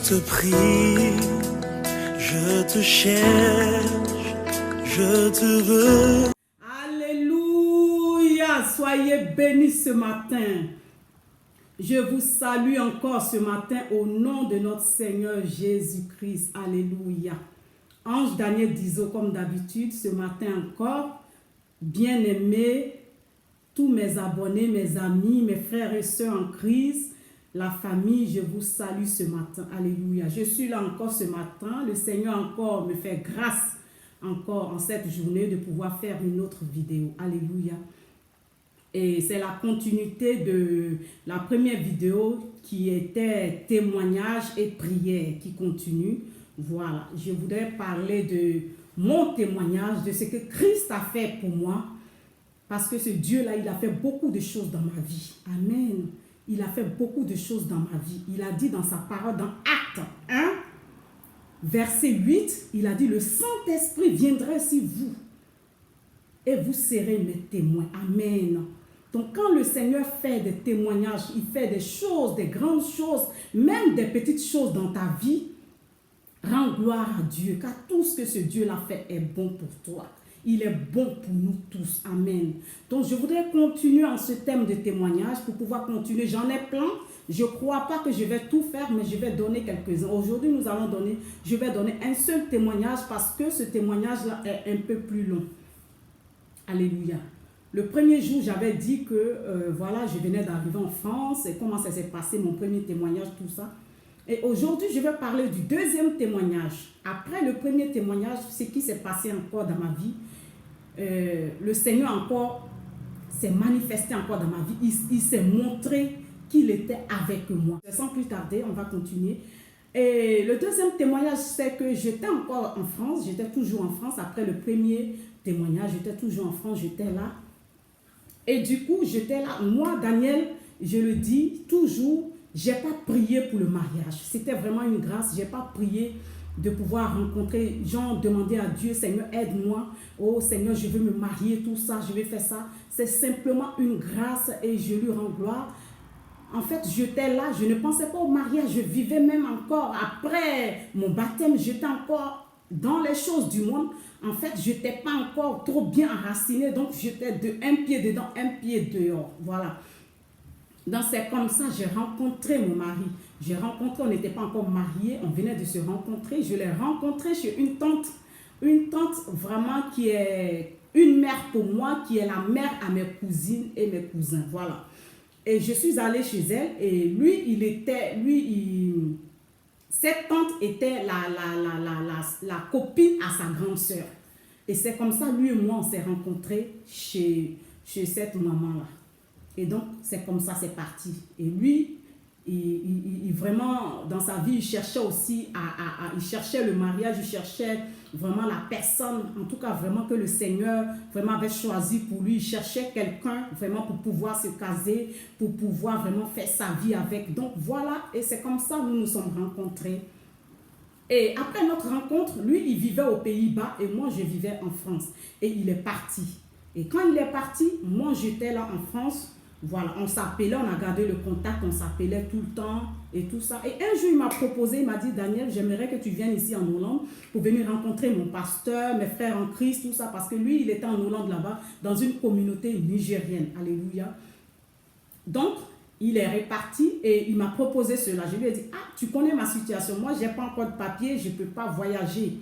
te prie, je te cherche, je te veux. Alléluia, soyez bénis ce matin. Je vous salue encore ce matin au nom de notre Seigneur Jésus-Christ. Alléluia. Ange Daniel Dizo, comme d'habitude, ce matin encore, bien-aimés, tous mes abonnés, mes amis, mes frères et sœurs en Christ, la famille, je vous salue ce matin. Alléluia. Je suis là encore ce matin. Le Seigneur encore me fait grâce encore en cette journée de pouvoir faire une autre vidéo. Alléluia. Et c'est la continuité de la première vidéo qui était témoignage et prière qui continue. Voilà, je voudrais parler de mon témoignage, de ce que Christ a fait pour moi. Parce que ce Dieu-là, il a fait beaucoup de choses dans ma vie. Amen. Il a fait beaucoup de choses dans ma vie. Il a dit dans sa parole, dans Actes 1, verset 8, il a dit, le Saint-Esprit viendra sur vous et vous serez mes témoins. Amen. Donc quand le Seigneur fait des témoignages, il fait des choses, des grandes choses, même des petites choses dans ta vie, rends gloire à Dieu, car tout ce que ce Dieu-là fait est bon pour toi. Il est bon pour nous tous. Amen. Donc, je voudrais continuer en ce thème de témoignage pour pouvoir continuer. J'en ai plein. Je ne crois pas que je vais tout faire, mais je vais donner quelques-uns. Aujourd'hui, je vais donner un seul témoignage parce que ce témoignage-là est un peu plus long. Alléluia. Le premier jour, j'avais dit que, voilà, je venais d'arriver en France et comment ça s'est passé, mon premier témoignage, tout ça. Et aujourd'hui, je vais parler du deuxième témoignage. Après le premier témoignage, ce qui s'est passé encore dans ma vie, le Seigneur encore s'est manifesté encore dans ma vie. Il s'est montré qu'il était avec moi. Sans plus tarder, on va continuer. Et le deuxième témoignage, c'est que j'étais encore en France. J'étais toujours en France. Après le premier témoignage, j'étais toujours en France. J'étais là. Et du coup, j'étais là. Moi, Daniel, je le dis toujours, je n'ai pas prié pour le mariage. C'était vraiment une grâce. Je n'ai pas prié de pouvoir rencontrer, genre demander à Dieu, Seigneur, aide-moi. Oh Seigneur, je veux me marier, tout ça, je vais faire ça. C'est simplement une grâce et je lui rends gloire. En fait, j'étais là, je ne pensais pas au mariage. Je vivais même encore, après mon baptême, j'étais encore dans les choses du monde. En fait, je n'étais pas encore trop bien enracinée. Donc, j'étais de un pied dedans, un pied dehors. Voilà. Donc c'est comme ça que j'ai rencontré mon mari. On n'était pas encore mariés, on venait de se rencontrer. Je l'ai rencontré chez une tante vraiment qui est une mère pour moi, qui est la mère à mes cousines et mes cousins. Voilà. Et je suis allée chez elle et cette tante était la copine à sa grande sœur. Et c'est comme ça, lui et moi, on s'est rencontrés chez cette maman-là. Et donc, c'est comme ça, c'est parti. Et lui, il vraiment, dans sa vie, il cherchait aussi, il cherchait le mariage, il cherchait vraiment la personne, en tout cas vraiment que le Seigneur vraiment avait choisi pour lui. Il cherchait quelqu'un vraiment pour pouvoir se caser, pour pouvoir vraiment faire sa vie avec. Donc voilà, et c'est comme ça que nous nous sommes rencontrés. Et après notre rencontre, lui, il vivait aux Pays-Bas et moi, je vivais en France. Et il est parti. Et quand il est parti, moi, j'étais là en France. Voilà, on s'appelait, on a gardé le contact, on s'appelait tout le temps et tout ça. Et un jour, il m'a proposé, il m'a dit, Daniel, j'aimerais que tu viennes ici en Hollande pour venir rencontrer mon pasteur, mes frères en Christ, tout ça. Parce que lui, il était en Hollande là-bas, dans une communauté nigérienne. Alléluia. Donc, il est reparti et il m'a proposé cela. Je lui ai dit, ah, tu connais ma situation. Moi, je n'ai pas encore de papier, je ne peux pas voyager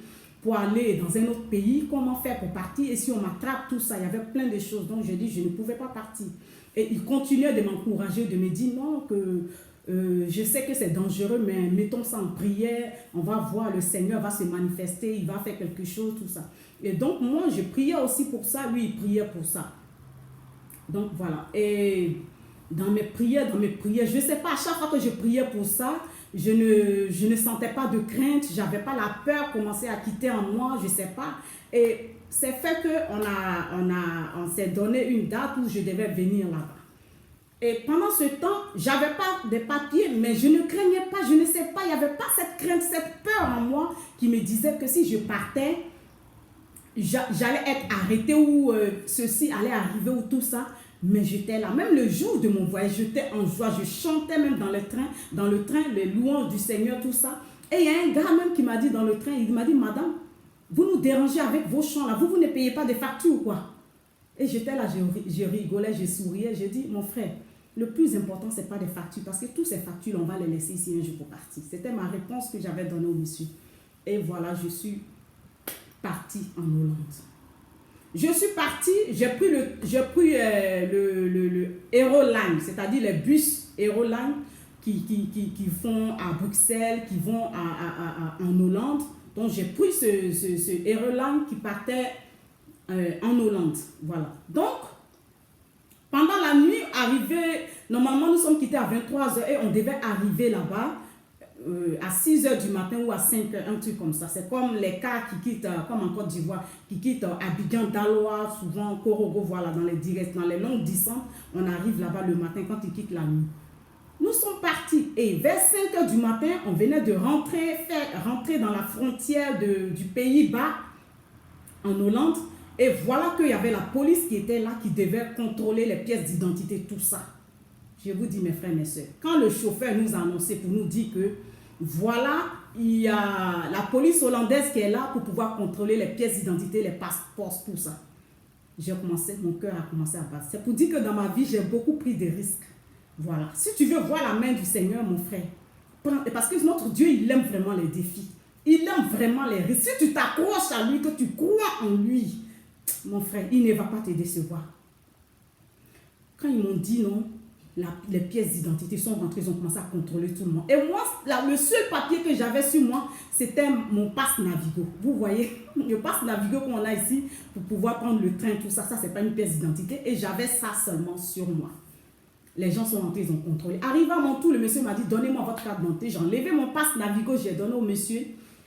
pour aller dans un autre pays. Comment faire pour partir? Et si on m'attrape, tout ça, il y avait plein de choses. Donc, je dis, je ne pouvais pas partir. Et il continuait de m'encourager, de me dire non, que je sais que c'est dangereux, mais mettons ça en prière, on va voir, le Seigneur va se manifester, il va faire quelque chose, tout ça. Et donc moi, je priais aussi pour ça, lui, il priait pour ça. Donc voilà, et dans mes prières, je ne sais pas, à chaque fois que je priais pour ça, je ne sentais pas de crainte, je n'avais pas la peur commencer à quitter en moi, je ne sais pas. Et c'est fait qu'on s'est donné une date où je devais venir là-bas. Et pendant ce temps, je n'avais pas de papiers, mais je ne craignais pas, je ne sais pas, il n'y avait pas cette crainte, cette peur en moi qui me disait que si je partais, j'allais être arrêtée ou ceci allait arriver ou tout ça. Mais j'étais là. Même le jour de mon voyage, j'étais en joie. Je chantais même dans le train, les louanges du Seigneur, tout ça. Et il y a un gars même qui m'a dit dans le train, il m'a dit, madame, vous nous dérangez avec vos chants là. Vous ne payez pas des factures ou quoi? Et j'étais là, je rigolais, je souriais. J'ai dit, mon frère, le plus important, ce n'est pas des factures. Parce que toutes ces factures, on va les laisser ici un jour pour partir. C'était ma réponse que j'avais donnée au monsieur. Et voilà, je suis partie en Hollande. Je suis partie, j'ai pris le Euroline, c'est-à-dire les bus Euroline qui vont à Bruxelles, qui vont en Hollande. Donc j'ai pris ce Euroline qui partait en Hollande. Voilà. Donc, pendant la nuit, normalement nous sommes quittés à 23h et on devait arriver là-bas à 6h du matin ou à 5h, un truc comme ça. C'est comme les cars qui quittent, comme en Côte d'Ivoire, qui quittent Abidjan, Daloa, souvent Korogo, voilà, dans les longues distances, on arrive là-bas le matin quand ils quittent la nuit. Nous sommes partis et vers 5h du matin, on venait de rentrer dans la frontière du Pays-Bas, en Hollande, et voilà qu'il y avait la police qui était là, qui devait contrôler les pièces d'identité, tout ça. Je vous dis, mes frères, mes soeurs, quand le chauffeur nous a annoncé pour nous dire que voilà, il y a la police hollandaise qui est là pour pouvoir contrôler les pièces d'identité, les passeports, tout ça. Mon cœur a commencé à battre. C'est pour dire que dans ma vie, j'ai beaucoup pris des risques. Voilà. Si tu veux voir la main du Seigneur, mon frère, parce que notre Dieu, il aime vraiment les défis. Il aime vraiment les risques. Si tu t'accroches à lui, que tu crois en lui, mon frère, il ne va pas te décevoir. Quand ils m'ont dit non, les pièces d'identité sont rentrées, ils ont commencé à contrôler tout le monde. Et moi, le seul papier que j'avais sur moi, c'était mon passe Navigo. Vous voyez, le passe Navigo qu'on a ici pour pouvoir prendre le train, tout ça, c'est pas une pièce d'identité. Et j'avais ça seulement sur moi. Les gens sont rentrés, ils ont contrôlé. Arrivé à mon tour, le monsieur m'a dit, donnez-moi votre carte d'identité. J'ai enlevé mon passe Navigo, j'ai donné au monsieur.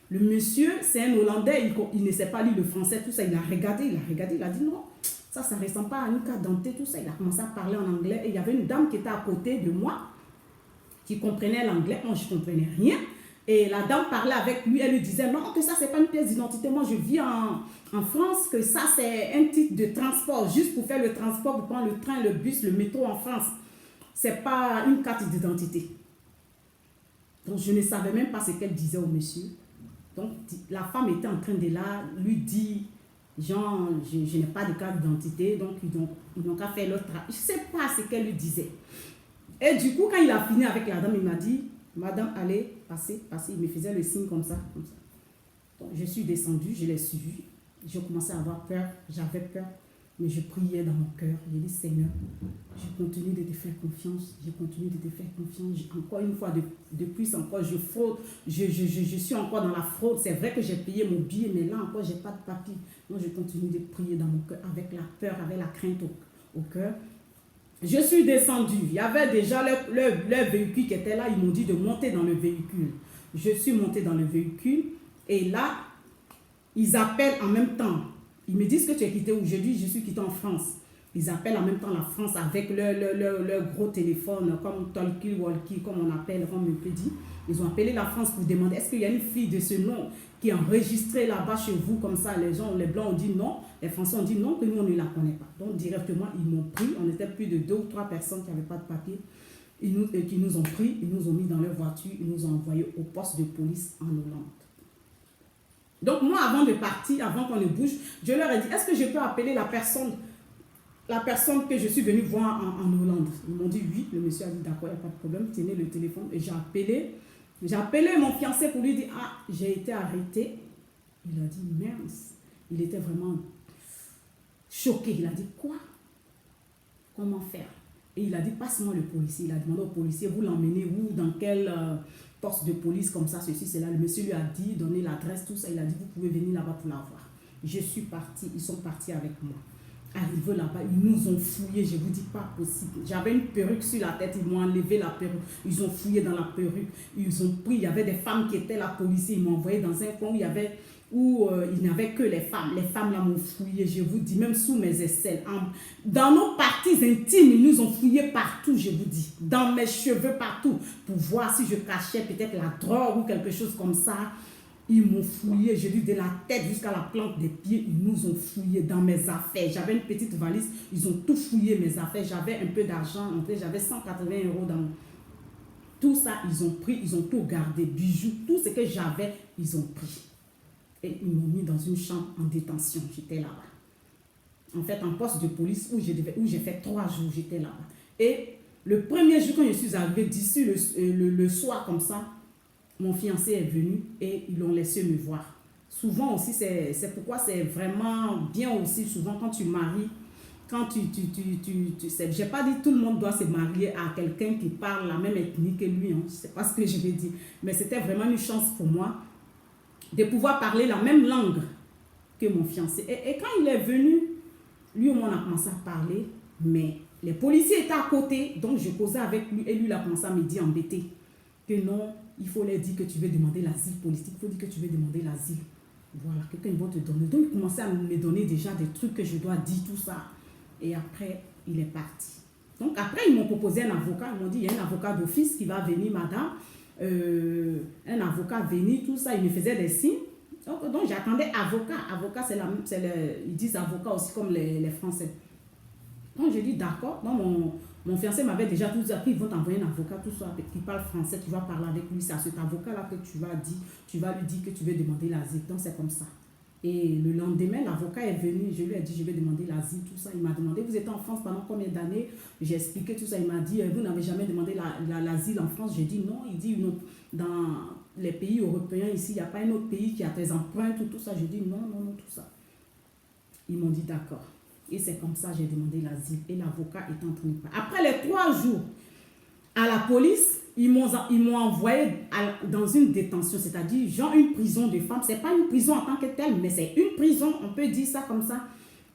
Le monsieur, c'est un Hollandais, il ne sait pas lire le français, tout ça. Il a regardé, il a dit non. Ça ne ressemble pas à une carte d'identité, tout ça. Il a commencé à parler en anglais. Et il y avait une dame qui était à côté de moi, qui comprenait l'anglais. Moi, je ne comprenais rien. Et la dame parlait avec lui. Elle lui disait, non, que ça, ce n'est pas une pièce d'identité. Moi, je vis en France, que ça, c'est un titre de transport. Juste pour faire le transport, pour prendre le train, le bus, le métro en France. Ce n'est pas une carte d'identité. Donc, je ne savais même pas ce qu'elle disait au monsieur. Donc, la femme était en train de lui dire, genre, je n'ai pas de carte d'identité, donc ils n'ont qu'à faire leur travail. Je ne sais pas ce qu'elle lui disait. Et du coup, quand il a fini avec la dame, il m'a dit, madame, allez, passez. Il me faisait le signe comme ça. Donc, je suis descendue, je l'ai suivi. J'ai commencé à avoir peur, j'avais peur, mais je priais dans mon cœur. J'ai dit, Seigneur, je continue de te faire confiance, Encore une fois, de plus encore, je fraude, je suis encore dans la fraude. C'est vrai que j'ai payé mon billet, mais là encore, je n'ai pas de papier. Donc, je continue de prier dans mon cœur, avec la peur, avec la crainte au cœur. Je suis descendue. Il y avait déjà leur véhicule qui était là. Ils m'ont dit de monter dans le véhicule. Je suis montée dans le véhicule. Et là, ils appellent en même temps. Ils me disent que tu es quitté aujourd'hui. Je suis quitté en France. Ils appellent en même temps la France avec leur gros téléphone, comme talkie-walkie, comme on appelle, comme on peut dire. Ils ont appelé la France pour demander est-ce qu'il y a une fille de ce nom qui est enregistrée là-bas chez vous, comme ça. Les Blancs ont dit non. Les Français ont dit non, que nous, on ne la connaît pas. Donc, directement, ils m'ont pris. On était plus de 2 ou 3 personnes qui n'avaient pas de papier. Qui nous ont pris, ils nous ont mis dans leur voiture, ils nous ont envoyés au poste de police en Hollande. Donc, moi, avant de partir, avant qu'on ne bouge, je leur ai dit, est-ce que je peux appeler la personne que je suis venue voir en Hollande? Ils m'ont dit oui. Le monsieur a dit d'accord, il n'y a pas de problème. Tenez le téléphone. Et j'ai appelé mon fiancé pour lui dire, ah, j'ai été arrêté. Il a dit, mince. Il était vraiment choqué. Il a dit, quoi? Comment faire? Et il a dit, passe-moi le policier. Il a demandé au policier, vous l'emmenez où? Dans quel poste de police comme ça, ceci, cela. Le monsieur lui a dit, donné l'adresse, tout ça. Il a dit, vous pouvez venir là-bas pour la voir. Je suis partie. Ils sont partis avec moi. Arrivé là-bas, ils nous ont fouillés, je vous dis pas possible. J'avais une perruque sur la tête, ils m'ont enlevé la perruque, ils ont fouillé dans la perruque, ils ont pris, il y avait des femmes qui étaient la police, ils m'ont envoyé dans un coin où il n'y avait que les femmes là m'ont fouillé, je vous dis, même sous mes aisselles, dans nos parties intimes, ils nous ont fouillé partout, je vous dis, dans mes cheveux partout, pour voir si je cachais peut-être la drogue ou quelque chose comme ça. Ils m'ont fouillé, j'ai dit de la tête jusqu'à la plante des pieds, ils nous ont fouillé dans mes affaires. J'avais une petite valise, ils ont tout fouillé mes affaires. J'avais un peu d'argent, en fait, j'avais 180 € dans tout ça, ils ont pris, ils ont tout gardé, bijoux, tout ce que j'avais, ils ont pris. Et ils m'ont mis dans une chambre en détention, j'étais là-bas. En fait, en poste de police où j'ai fait 3 jours, j'étais là-bas. Et le premier jour, quand je suis arrivée d'ici, le soir comme ça, mon fiancé est venu et ils l'ont laissé me voir. Souvent aussi, c'est pourquoi c'est vraiment bien aussi, souvent quand tu maries, quand j'ai pas dit tout le monde doit se marier à quelqu'un qui parle la même ethnie que lui, hein. C'est pas ce que je vais dire. Mais c'était vraiment une chance pour moi de pouvoir parler la même langue que mon fiancé. Et quand il est venu, lui, on a commencé à parler, mais les policiers étaient à côté, donc je causais avec lui et lui, il a commencé à me dire embêté que non, il faut leur dire que tu veux demander l'asile politique, il faut dire que tu veux demander l'asile. Voilà, quelqu'un va te donner. Donc, il commençait à me donner déjà des trucs que je dois dire, tout ça. Et après, il est parti. Donc, après, ils m'ont proposé un avocat. Ils m'ont dit, il y a un avocat d'office qui va venir, madame. Un avocat venir, tout ça. Il me faisait des signes. Donc j'attendais avocat. Avocat, ils disent avocat aussi comme les Français. Donc, j'ai dit, d'accord. Donc, mon fiancé m'avait déjà tout dit, ils vont t'envoyer un avocat, tout ça, qui parle français, tu vas parler avec lui. C'est à cet avocat-là que tu vas lui dire que tu veux demander l'asile. Donc, c'est comme ça. Et le lendemain, l'avocat est venu, je lui ai dit, je vais demander l'asile, tout ça. Il m'a demandé, vous êtes en France pendant combien d'années? J'ai expliqué tout ça. Il m'a dit, vous n'avez jamais demandé l'asile en France? J'ai dit non. Il dit, non, dans les pays européens, ici, il n'y a pas un autre pays qui a tes empreintes, tout ça. J'ai dit non, tout ça. Ils m'ont dit d'accord. Et c'est comme ça que j'ai demandé l'asile. Et l'avocat est en train de parler. Après les 3 jours à la police, ils m'ont envoyé dans une détention, c'est-à-dire genre une prison de femmes. Ce n'est pas une prison en tant que telle, mais c'est une prison, on peut dire ça comme ça.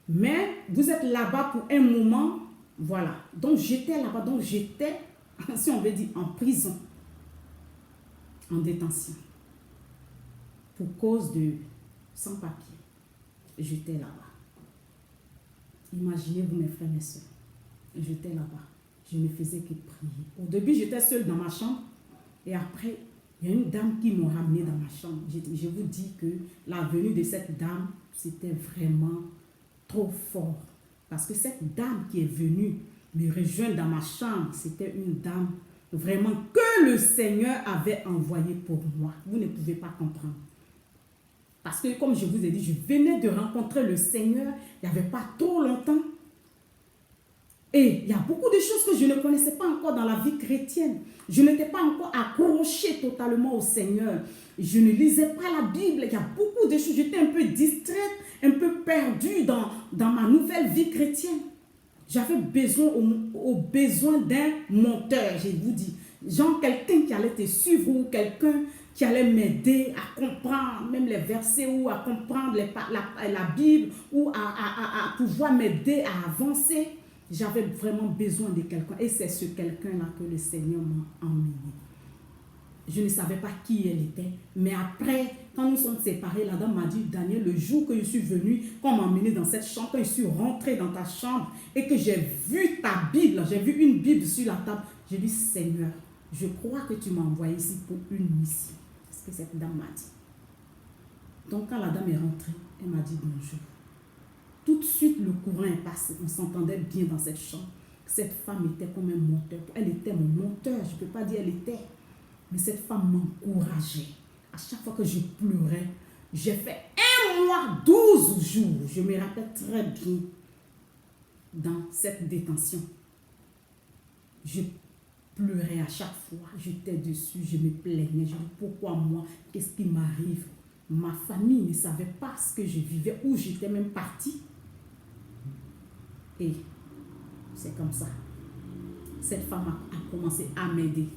Mais vous êtes là-bas pour un moment, voilà. Donc j'étais là-bas, donc j'étais, si on veut dire, en prison, en détention, pour cause de sans-papier. J'étais là-bas. Imaginez-vous mes frères et mes soeurs. J'étais là-bas. Je ne faisais que prier. Au début, j'étais seule dans ma chambre. Et après, il y a une dame qui m'a ramenée dans ma chambre. Je vous dis que la venue de cette dame, c'était vraiment trop fort. Parce que cette dame qui est venue me rejoindre dans ma chambre, c'était une dame vraiment que le Seigneur avait envoyée pour moi. Vous ne pouvez pas comprendre. Parce que comme je vous ai dit, je venais de rencontrer le Seigneur il n'y avait pas trop longtemps. Et il y a beaucoup de choses que je ne connaissais pas encore dans la vie chrétienne. Je n'étais pas encore accrochée totalement au Seigneur. Je ne lisais pas la Bible. Il y a beaucoup de choses. J'étais un peu distraite, un peu perdue dans ma nouvelle vie chrétienne. J'avais besoin d'un monteur, je vous dis. Genre quelqu'un qui allait te suivre ou quelqu'un qui allait m'aider à comprendre même les versets ou à comprendre la Bible ou à pouvoir m'aider à avancer. J'avais vraiment besoin de quelqu'un et c'est ce quelqu'un-là que le Seigneur m'a emmené. Je ne savais pas qui elle était, mais après, quand nous sommes séparés, la dame m'a dit, Daniel, le jour que je suis venue, qu'on m'a emmené dans cette chambre, quand je suis rentrée dans ta chambre et que j'ai vu ta Bible, j'ai vu une Bible sur la table, j'ai dit, Seigneur, je crois que tu m'as envoyé ici pour une mission. C'est ce que cette dame m'a dit. Donc quand la dame est rentrée, elle m'a dit bonjour. Tout de suite, le courant est passé. On s'entendait bien dans cette chambre. Cette femme était comme un moteur. Elle était mon moteur. Je ne peux pas dire elle était. Mais cette femme m'encourageait. À chaque fois que je pleurais, j'ai fait 1 mois, 12 jours. Je me rappelle très bien dans cette détention. Je pleurais à chaque fois. J'étais dessus. Je me plaignais. Je dis pourquoi moi? Qu'est-ce qui m'arrive? Ma famille ne savait pas ce que je vivais, où j'étais même partie. Et c'est comme ça. Cette femme a commencé à m'aider,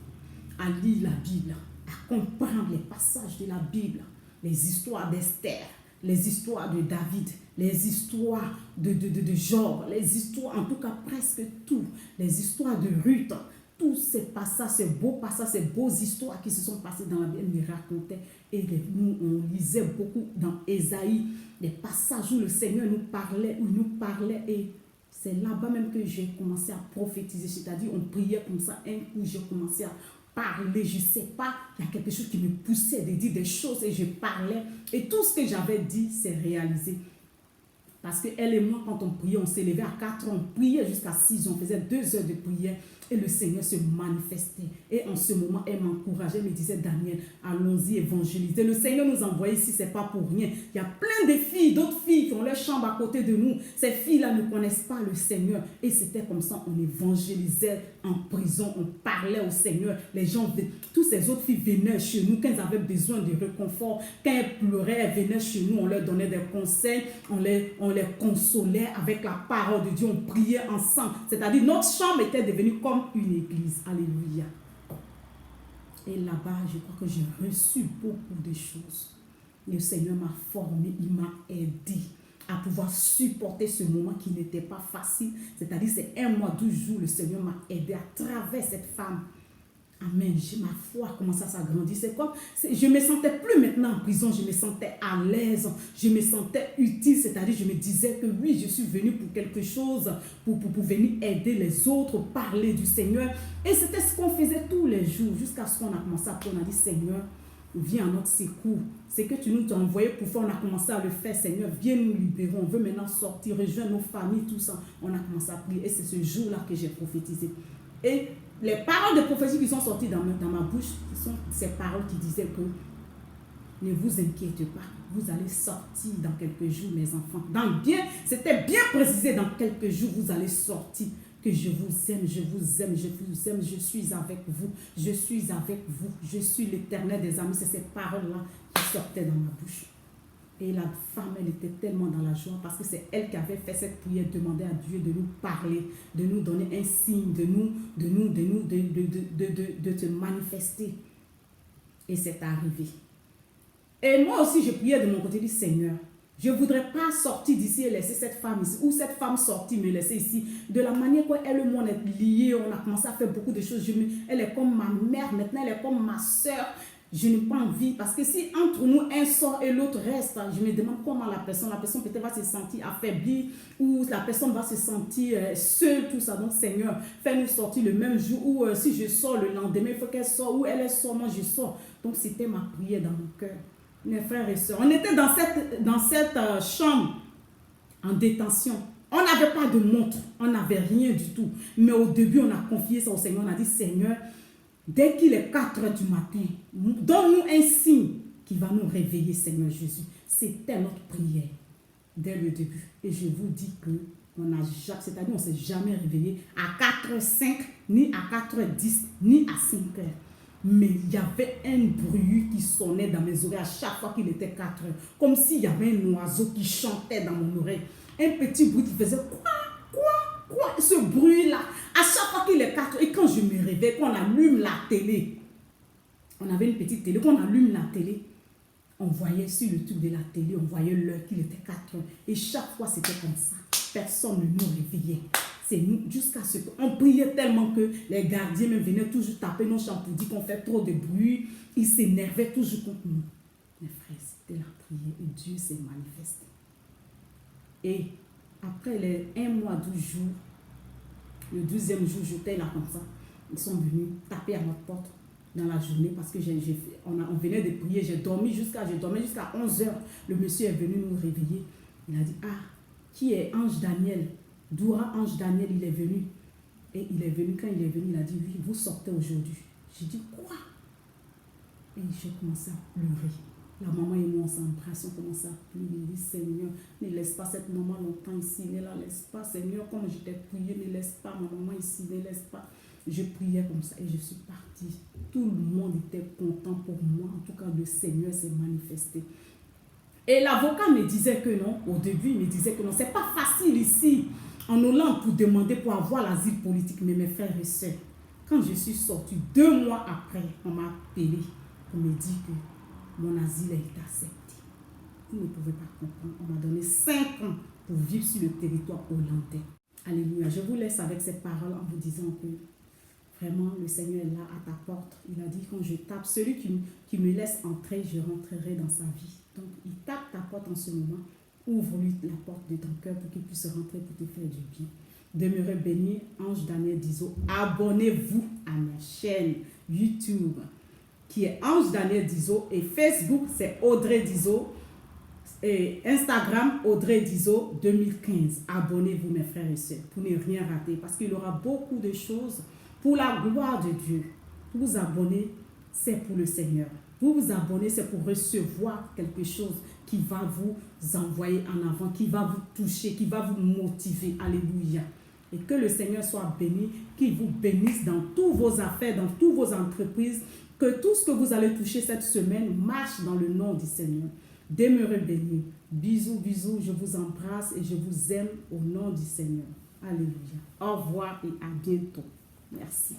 à lire la Bible, à comprendre les passages de la Bible, les histoires d'Esther, les histoires de David, les histoires de Job, les histoires, en tout cas presque tout, les histoires de Ruth, tous ces passages, ces beaux passages, ces beaux histoires qui se sont passées dans la Bible, elle me racontait. Et nous, on lisait beaucoup dans Ésaïe, les passages où le Seigneur nous parlait, et c'est là-bas même que j'ai commencé à prophétiser, c'est-à-dire on priait comme ça, un coup j'ai commencé à parler, je ne sais pas, il y a quelque chose qui me poussait de dire des choses et je parlais. Et tout ce que j'avais dit, c'est réalisé. Parce qu'elle et moi, quand on priait, on s'est levé à 4 heures, on priait jusqu'à 6 heures, on faisait 2 heures de prière et le Seigneur se manifestait. Et en ce moment, elle m'encourageait, elle me disait, Daniel, allons-y évangéliser. Le Seigneur nous envoie ici, ce n'est pas pour rien. Il y a plein de filles, d'autres filles qui ont leur chambre à côté de nous. Ces filles-là ne connaissent pas le Seigneur. Et c'était comme ça, on évangélisait en prison, on parlait au Seigneur. Les gens, toutes ces autres filles venaient chez nous quand elles avaient besoin de réconfort. Quand elles pleuraient, elles venaient chez nous, on leur donnait des conseils, on les consolait avec la parole de Dieu, on priait ensemble. C'est-à-dire, notre chambre était devenue comme une église. Alléluia. Et là-bas, je crois que j'ai reçu beaucoup de choses. Le Seigneur m'a formé, il m'a aidé à pouvoir supporter ce moment qui n'était pas facile. C'est-à-dire, c'est 1 mois, 12 jours, le Seigneur m'a aidé à travers cette femme. Amen. Ma foi a commencé à s'agrandir. C'est comme, je ne me sentais plus maintenant en prison, je me sentais à l'aise, je me sentais utile. C'est-à-dire, je me disais que oui, je suis venue pour quelque chose, pour venir aider les autres, parler du Seigneur. Et c'était ce qu'on faisait tous les jours, jusqu'à ce qu'on a commencé à prier. On a dit, Seigneur, viens à notre secours. C'est que tu nous as envoyé pour faire, on a commencé à le faire. Seigneur, viens nous libérer. On veut maintenant sortir, rejoindre nos familles, tout ça. On a commencé à prier. Et c'est ce jour-là que j'ai prophétisé. Et les paroles de prophétie qui sont sorties dans ma bouche, ce sont ces paroles qui disaient que ne vous inquiétez pas, vous allez sortir dans quelques jours, mes enfants. C'était bien précisé, dans quelques jours, vous allez sortir. Que je vous aime, je vous aime, je vous aime, je suis avec vous, je suis avec vous, je suis l'Éternel des amis. C'est ces paroles-là qui sortaient dans ma bouche. Et la femme, elle était tellement dans la joie parce que c'est elle qui avait fait cette prière, demander à Dieu de nous parler, de nous donner un signe, de te manifester. Et c'est arrivé. Et moi aussi, je priais de mon côté, du Seigneur, je ne voudrais pas sortir d'ici et laisser cette femme ici, ou cette femme sortir, me laisser ici. De la manière qu'elle et moi, on est liés, on a commencé à faire beaucoup de choses. Elle est comme ma mère, maintenant elle est comme ma soeur. Je n'ai pas envie, parce que si entre nous un sort et l'autre reste, je me demande comment la personne peut-être va se sentir affaiblie, ou la personne va se sentir seule, tout ça. Donc Seigneur, fais-nous sortir le même jour, ou si je sors le lendemain, il faut qu'elle sorte, ou elle sort, moi je sors. Donc c'était ma prière dans mon cœur. Mes frères et sœurs, on était dans cette chambre en détention. On n'avait pas de montre, on n'avait rien du tout. Mais au début, on a confié ça au Seigneur, on a dit, Seigneur, dès qu'il est 4 heures du matin, donne-nous un signe qui va nous réveiller, Seigneur Jésus. C'était notre prière dès le début. Et je vous dis que on ne s'est jamais réveillé à 4h05, ni à 4h10, ni à 5h. Mais il y avait un bruit qui sonnait dans mes oreilles à chaque fois qu'il était 4 heures. Comme s'il y avait un oiseau qui chantait dans mon oreille. Un petit bruit qui faisait quoi. Ce bruit-là, à chaque fois qu'il est 4 heures. Et quand je me réveille, qu'on allume la télé, on avait une petite télé, qu'on allume la télé, on voyait sur le tube de la télé, on voyait l'heure qu'il était 4 heures. Et chaque fois, c'était comme ça. Personne ne nous réveillait. C'est nous, jusqu'à ce qu'on priait tellement que les gardiens même venaient toujours taper nos chambres pour dire qu'on fait trop de bruit. Ils s'énervaient toujours contre nous. Mes frères, c'était la prière et Dieu s'est manifesté. Et après les 1 mois, 12 jours, le 12e jour, j'étais là comme ça. Ils sont venus taper à notre porte dans la journée parce que on venait de prier. J'ai dormi jusqu'à 11h. Le monsieur est venu nous réveiller. Il a dit, qui est Ange Daniel? Doura Ange Daniel, il est venu. Et il est venu, quand il est venu, il a dit, oui, vous sortez aujourd'hui. J'ai dit, quoi? Et j'ai commencé à pleurer. La maman et moi, on s'embrasse, on commence à pleurer. Il dit, Seigneur, ne laisse pas cette maman longtemps ici, ne la laisse pas. Seigneur, comme je t'ai prié, ne laisse pas ma maman ici, ne laisse pas. Je priais comme ça et je suis partie. Tout le monde était content pour moi. En tout cas, le Seigneur s'est manifesté. Et l'avocat me disait que non, au début, il me disait que non, c'est pas facile ici, en Hollande, pour demander pour avoir l'asile politique. Mais mes frères et sœurs, quand je suis sortie, 2 mois après, on m'a appelé pour me dire que mon asile a été accepté. Vous ne pouvez pas comprendre. On m'a donné 5 ans pour vivre sur le territoire hollandais. Alléluia. Je vous laisse avec ces paroles en vous disant que vraiment, le Seigneur est là à ta porte. Il a dit, quand je tape, celui qui me laisse entrer, je rentrerai dans sa vie. Donc, il tape ta porte en ce moment. Ouvre-lui la porte de ton cœur pour qu'il puisse rentrer pour te faire du bien. Demeurez bénis, Ange Daniel Dizo. Abonnez-vous à ma chaîne. YouTube, qui est Ange Daniel Dizo, et Facebook, c'est Audrey Dizo, et Instagram, Audrey Dizo 2015. Abonnez-vous, mes frères et sœurs, pour ne rien rater, parce qu'il y aura beaucoup de choses pour la gloire de Dieu. Vous vous abonnez, c'est pour le Seigneur. Vous vous abonnez, c'est pour recevoir quelque chose qui va vous envoyer en avant, qui va vous toucher, qui va vous motiver. Alléluia. Et que le Seigneur soit béni, qu'il vous bénisse dans toutes vos affaires, dans toutes vos entreprises, que tout ce que vous allez toucher cette semaine marche dans le nom du Seigneur. Demeurez bénis. Bisous, bisous, je vous embrasse et je vous aime au nom du Seigneur. Alléluia. Au revoir et à bientôt. Merci.